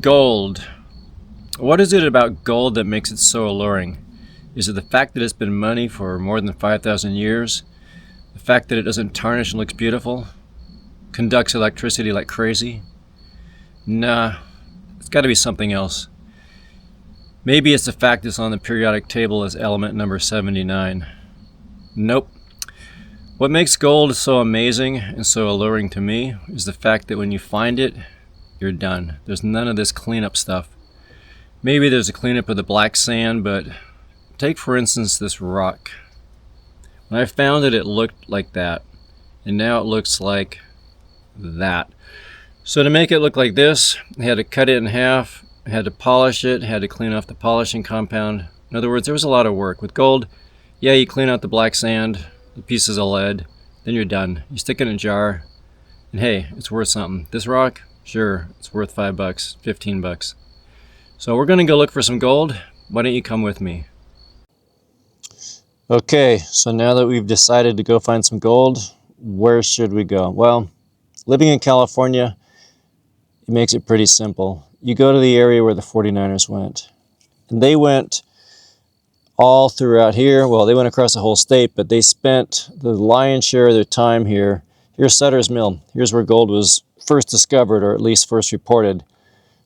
Gold. What is it about gold that makes it so alluring? Is it the fact that it's been money for more than 5,000 years? The fact that it doesn't tarnish and looks beautiful? Conducts electricity like crazy? Nah, it's got to be something else. Maybe it's the fact it's on the periodic table as element number 79. Nope. What makes gold so amazing and so alluring to me is the fact that when you find it, you're done. There's none of this cleanup stuff. Maybe there's a cleanup of the black sand, but take for instance this rock. When I found it, it looked like that, and now it looks like that. So to make it look like this, I had to cut it in half, I had to polish it, had to clean off the polishing compound. In other words, there was a lot of work. With gold, yeah, you clean out the black sand, the pieces of lead, then you're done. You stick it in a jar, and hey, it's worth something. This rock, sure, it's worth $5, 15 bucks. So we're gonna go look for some gold. Why don't you come with me? Okay, so now that we've decided to go find some gold, where should we go? Well, living in California, it makes it pretty simple. You go to the area where the 49ers went. And they went all throughout here. Well, they went across the whole state, but they spent the lion's share of their time here. Here's Sutter's Mill. Here's where gold was first discovered, or at least first reported.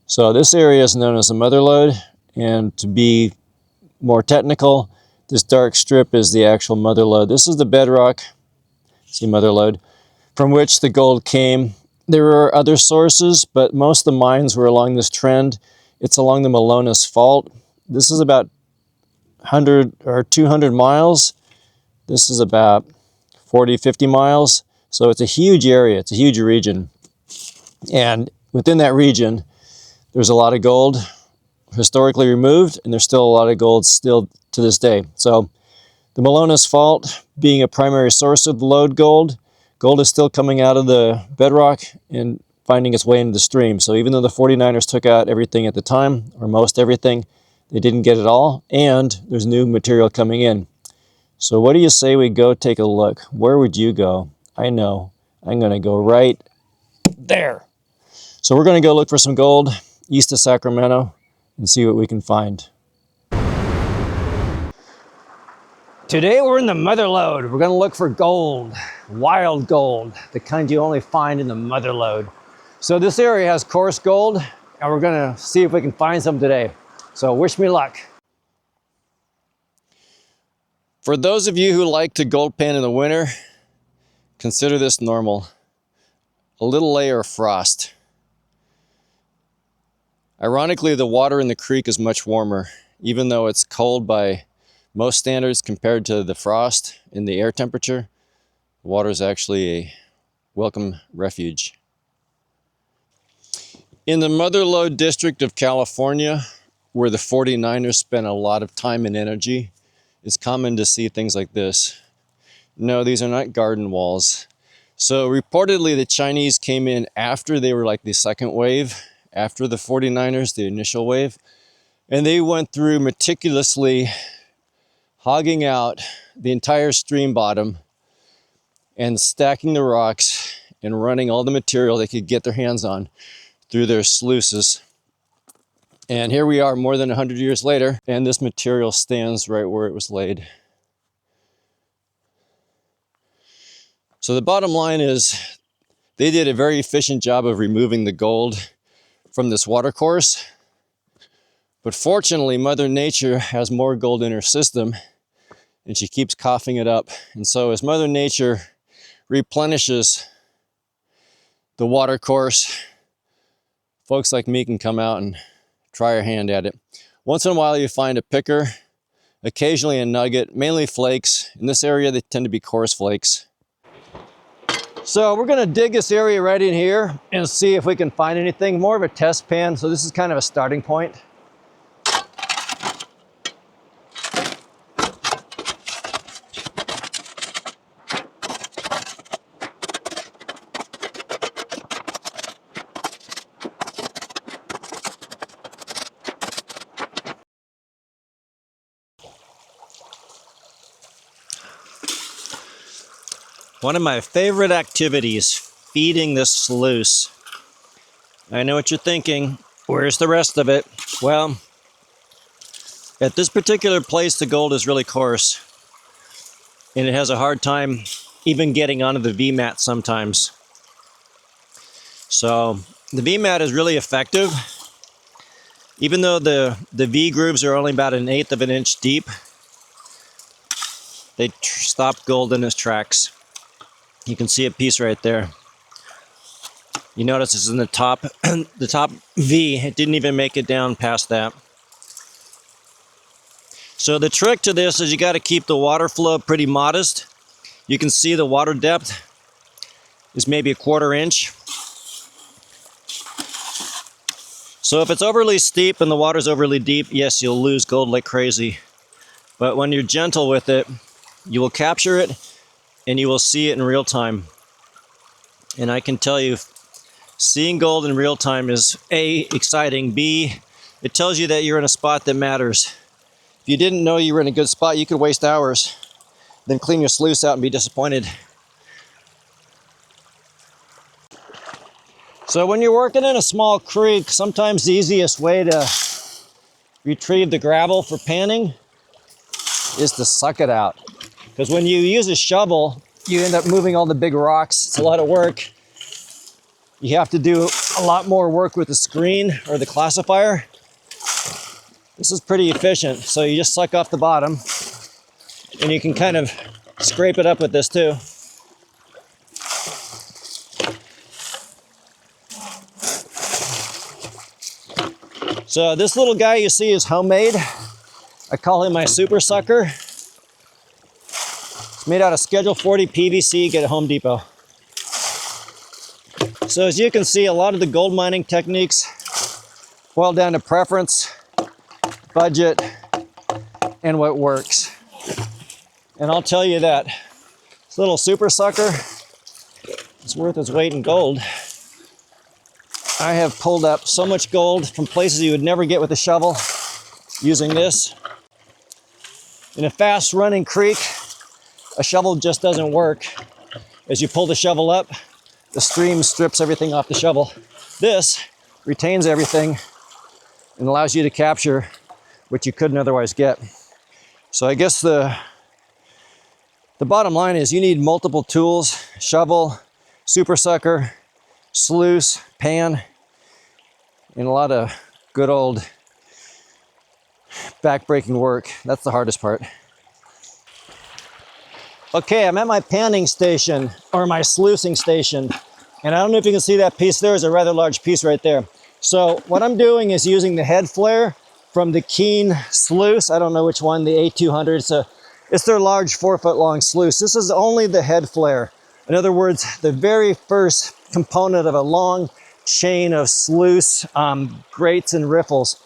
So this area is known as the Mother Lode, and to be more technical, this dark strip is the actual Mother Lode. This is the bedrock, see Mother Lode, from which the gold came. There are other sources, but most of the mines were along this trend. It's along the Malones Fault. This is about 100 or 200 miles. This is about 40, 50 miles. So it's a huge area, it's a huge region. And within that region, there's a lot of gold historically removed, and there's still a lot of gold still to this day. So the Malones Fault being a primary source of the Lode gold, gold is still coming out of the bedrock and finding its way into the stream. So even though the 49ers took out everything at the time, or most everything, they didn't get it all, and there's new material coming in. So what do you say we go take a look? Where would you go? I know, I'm gonna go right there. So we're gonna go look for some gold east of Sacramento and see what we can find. Today we're in the Mother Lode. We're gonna look for gold, wild gold, the kind you only find in the Mother Lode. So this area has coarse gold, and we're gonna see if we can find some today. So wish me luck. For those of you who like to gold pan in the winter, consider this normal. A little layer of frost. Ironically, the water in the creek is much warmer, even though it's cold by most standards compared to the frost in the air temperature. The water is actually a welcome refuge. In the Mother Lode district of California, where the 49ers spent a lot of time and energy, it's common to see things like this. No, these are not garden walls. So reportedly the Chinese came in after they were like the second wave, after the 49ers, the initial wave, and they went through meticulously hogging out the entire stream bottom and stacking the rocks and running all the material they could get their hands on through their sluices. And here we are more than 100 years later, and this material stands right where it was laid. So the bottom line is they did a very efficient job of removing the gold from this watercourse. But fortunately, Mother Nature has more gold in her system, and she keeps coughing it up. And so as Mother Nature replenishes the watercourse, folks like me can come out and try our hand at it. Once in a while you find a picker, occasionally a nugget, mainly flakes. In this area they tend to be coarse flakes. So we're gonna dig this area right in here and see if we can find anything. More of a test pan, so this is kind of a starting point. One of my favorite activities, feeding this sluice. I know what you're thinking. Where's the rest of it? Well, at this particular place, the gold is really coarse, and it has a hard time even getting onto the V-mat sometimes. So the V-mat is really effective. Even though the V grooves are only about 1/8 of an inch deep, they stop gold in its tracks. You can see a piece right there. You notice it's in the top, the top V. It didn't even make it down past that. So the trick to this is you got to keep the water flow pretty modest. You can see the water depth is maybe 1/4 inch. So if it's overly steep and the water's overly deep, yes, you'll lose gold like crazy. But when you're gentle with it, you will capture it and you will see it in real time. And I can tell you, seeing gold in real time is A, exciting, B, it tells you that you're in a spot that matters. If you didn't know you were in a good spot, you could waste hours, then clean your sluice out and be disappointed. So when you're working in a small creek, sometimes the easiest way to retrieve the gravel for panning is to suck it out. Because when you use a shovel, you end up moving all the big rocks. It's a lot of work. You have to do a lot more work with the screen or the classifier. This is pretty efficient. So you just suck off the bottom, and you can kind of scrape it up with this too. So this little guy you see is homemade. I call him my super sucker. It's made out of Schedule 40 PVC you get at Home Depot. So as you can see, a lot of the gold mining techniques boil down to preference, budget, and what works. And I'll tell you that this little super sucker is worth its weight in gold. I have pulled up so much gold from places you would never get with a shovel using this. In a fast running creek, a shovel just doesn't work. As you pull the shovel up, the stream strips everything off the shovel. This retains everything and allows you to capture what you couldn't otherwise get. So I guess the bottom line is you need multiple tools: shovel, super sucker, sluice, pan, and a lot of good old back-breaking work. That's the hardest part. Okay, I'm at my panning station, or my sluicing station, and I don't know if you can see that piece there. Is a rather large piece right there. So what I'm doing is using the head flare from the Keen sluice. I don't know which one, the A200. So it's their large 4-foot long sluice. This is only the head flare. In other words, the very first component of a long chain of sluice grates and riffles.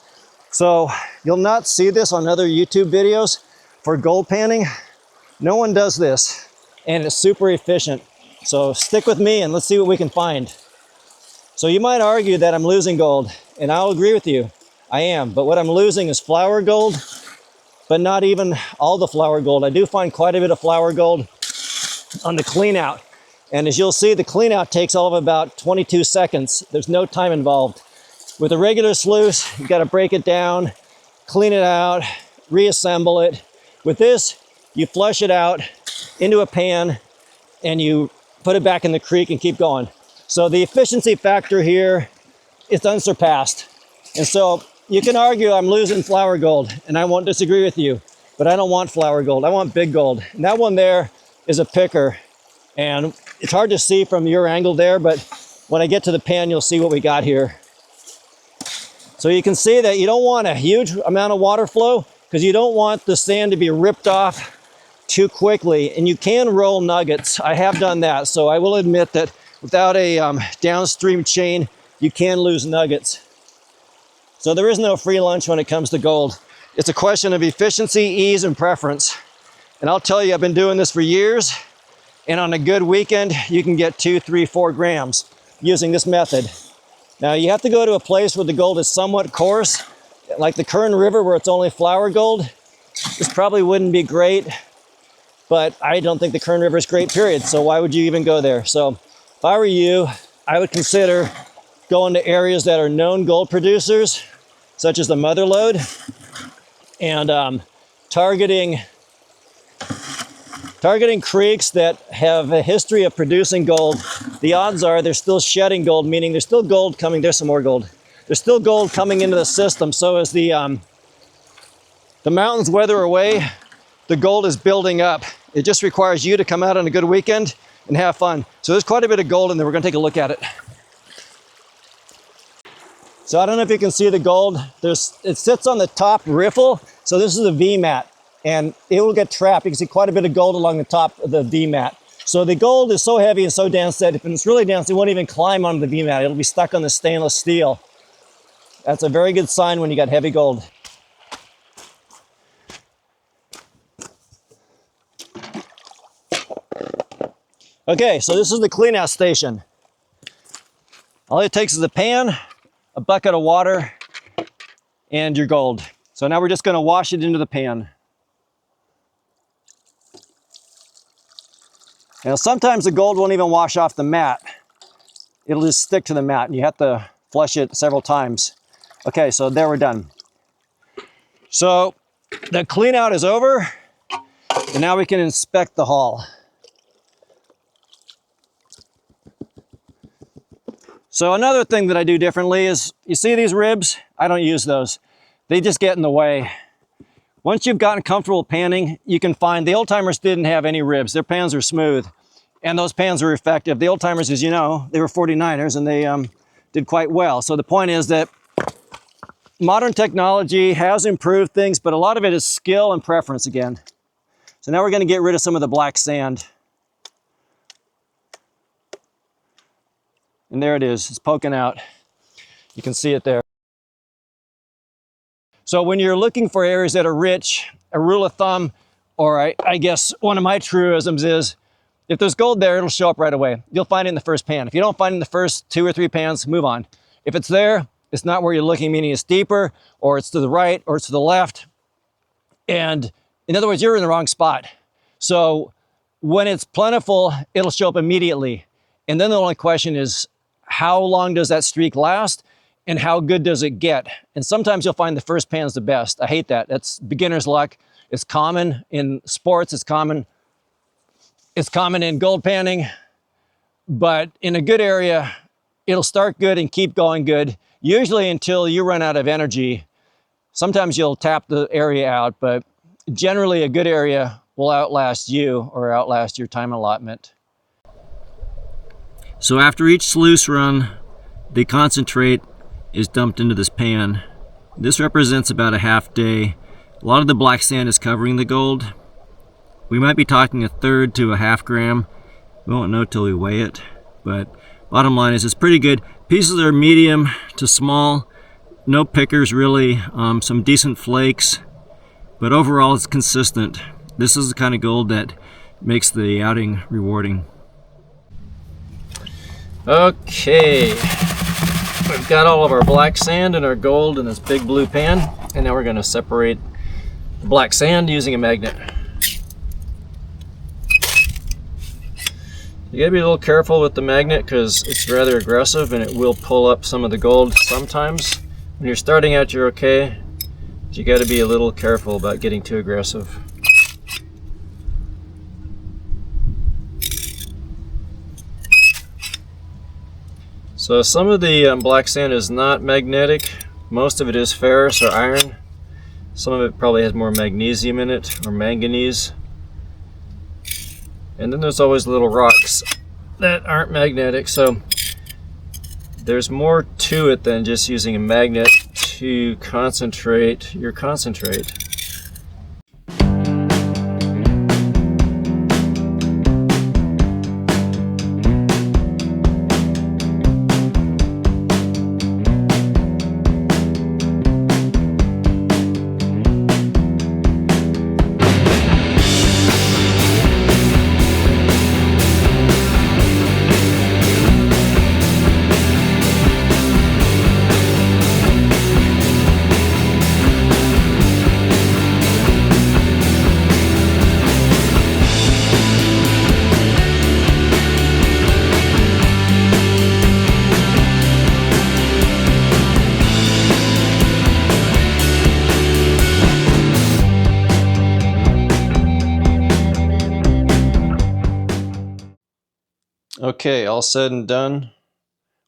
So you'll not see this on other YouTube videos for gold panning. No one does this, and it's super efficient. So stick with me and let's see what we can find. So you might argue that I'm losing gold, and I'll agree with you. I am, but what I'm losing is flour gold, but not even all the flour gold. I do find quite a bit of flour gold on the clean out. And as you'll see, the clean out takes all of about 22 seconds. There's no time involved. With a regular sluice, you've got to break it down, clean it out, reassemble it. With this, you flush it out into a pan and you put it back in the creek and keep going. So the efficiency factor here is unsurpassed. And so you can argue I'm losing flour gold, and I won't disagree with you, but I don't want flour gold. I want big gold. And that one there is a picker. And it's hard to see from your angle there, but when I get to the pan, you'll see what we got here. So you can see that you don't want a huge amount of water flow because you don't want the sand to be ripped off too quickly. And you can roll nuggets. I have done that. So I will admit that without a downstream chain, you can lose nuggets. So there is no free lunch when it comes to gold. It's a question of efficiency, ease, and preference. And I'll tell you, I've been doing this for years. And on a good weekend, you can get 2, 3, 4 grams using this method. Now you have to go to a place where the gold is somewhat coarse, like the Kern River where it's only flour gold. This probably wouldn't be great, but I don't think the Kern River is great, period. So why would you even go there? So if I were you, I would consider going to areas that are known gold producers, such as the Mother Lode, and targeting creeks that have a history of producing gold. The odds are they're still shedding gold, meaning there's still gold coming. There's some more gold. There's still gold coming into the system. So as the mountains weather away, the gold is building up. It just requires you to come out on a good weekend and have fun. So there's quite a bit of gold in there. We're gonna take a look at it. So I don't know if you can see the gold. It sits on the top riffle. So this is a V-mat and it will get trapped. You can see quite a bit of gold along the top of the V-mat. So the gold is so heavy and so dense that if it's really dense, it won't even climb onto the V-mat. It'll be stuck on the stainless steel. That's a very good sign when you got heavy gold. Okay, so this is the clean out station. All it takes is a pan, a bucket of water, and your gold. So now we're just gonna wash it into the pan. Now sometimes the gold won't even wash off the mat. It'll just stick to the mat and you have to flush it several times. Okay, so there we're done. So the clean out is over and now we can inspect the hull. So another thing that I do differently is, you see these ribs? I don't use those. They just get in the way. Once you've gotten comfortable panning, you can find the old timers didn't have any ribs. Their pans are smooth and those pans are effective. The old timers, as you know, they were 49ers and they did quite well. So the point is that modern technology has improved things, but a lot of it is skill and preference again. So now we're going to get rid of some of the black sand. And there it is, it's poking out. You can see it there. So when you're looking for areas that are rich, a rule of thumb, or I guess one of my truisms is, if there's gold there, it'll show up right away. You'll find it in the first pan. If you don't find it in the first 2 or 3 pans, move on. If it's there, it's not where you're looking, meaning it's deeper, or it's to the right, or it's to the left. And in other words, you're in the wrong spot. So when it's plentiful, it'll show up immediately. And then the only question is, how long does that streak last and how good does it get? And sometimes you'll find the first pan's the best. I hate that. That's beginner's luck. It's common in sports. It's common in gold panning. But in a good area, it'll start good and keep going good, usually until you run out of energy. Sometimes you'll tap the area out, but generally a good area will outlast you or outlast your time allotment. So after each sluice run, the concentrate is dumped into this pan. This represents about a half day. A lot of the black sand is covering the gold. We might be talking 1/3 to a ½ gram. We won't know till we weigh it, but bottom line is it's pretty good. Pieces are medium to small, no pickers really, some decent flakes, but overall it's consistent. This is the kind of gold that makes the outing rewarding. Okay, we've got all of our black sand and our gold in this big blue pan, and now we're going to separate the black sand using a magnet. You gotta be a little careful with the magnet because it's rather aggressive and it will pull up some of the gold sometimes. When you're starting out, you're okay, but you gotta be a little careful about getting too aggressive. So some of the black sand is not magnetic. Most of it is ferrous or iron. Some of it probably has more magnesium in it or manganese. And then there's always little rocks that aren't magnetic. So there's more to it than just using a magnet to concentrate your concentrate. Okay, all said and done,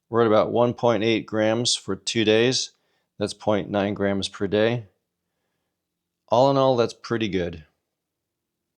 we're at about 1.8 grams for 2 days. That's 0.9 grams per day. All in all, that's pretty good.